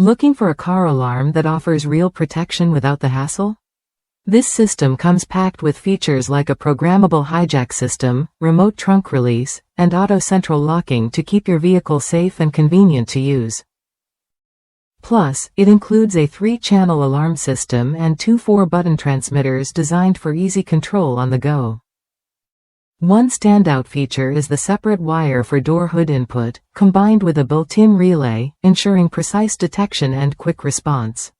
Looking for a car alarm that offers real protection without the hassle? This system comes packed with features like a programmable hijack system, remote trunk release, and auto central locking to keep your vehicle safe and convenient to use. Plus, it includes a 3-channel alarm system and 2 4-button transmitters designed for easy control on the go. One standout feature is the separate wire for door hood input, combined with a built-in relay, ensuring precise detection and quick response.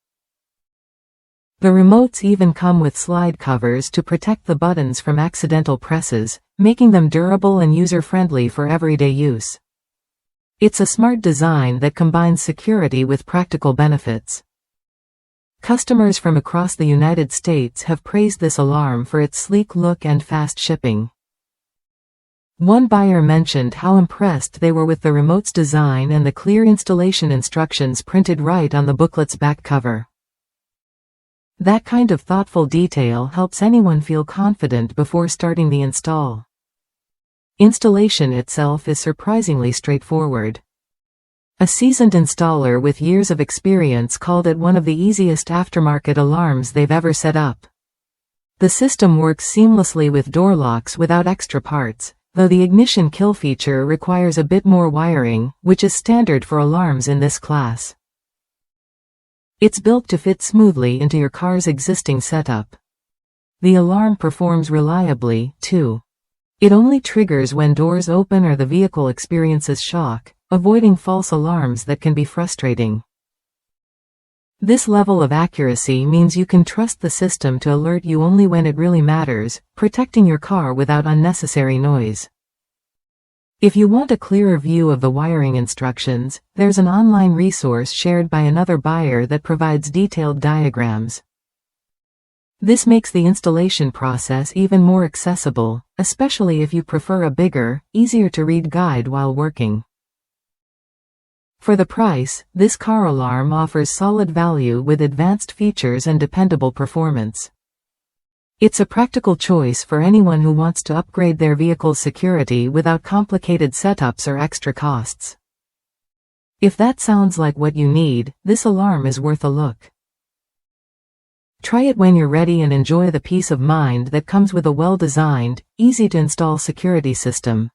The remotes even come with slide covers to protect the buttons from accidental presses, making them durable and user-friendly for everyday use. It's a smart design that combines security with practical benefits. Customers from across the United States have praised this alarm for its sleek look and fast shipping. One buyer mentioned how impressed they were with the remote's design and the clear installation instructions printed right on the booklet's back cover. That kind of thoughtful detail helps anyone feel confident before starting the install. Installation itself is surprisingly straightforward. A seasoned installer with years of experience called it one of the easiest aftermarket alarms they've ever set up. The system works seamlessly with door locks without extra parts, though the ignition kill feature requires a bit more wiring, which is standard for alarms in this class. It's built to fit smoothly into your car's existing setup. The alarm performs reliably, too. It only triggers when doors open or the vehicle experiences shock, avoiding false alarms that can be frustrating. This level of accuracy means you can trust the system to alert you only when it really matters, protecting your car without unnecessary noise. If you want a clearer view of the wiring instructions, there's an online resource shared by another buyer that provides detailed diagrams. This makes the installation process even more accessible, especially if you prefer a bigger, easier-to-read guide while working. For the price, this car alarm offers solid value with advanced features and dependable performance. It's a practical choice for anyone who wants to upgrade their vehicle's security without complicated setups or extra costs. If that sounds like what you need, this alarm is worth a look. Try it when you're ready and enjoy the peace of mind that comes with a well-designed, easy-to-install security system.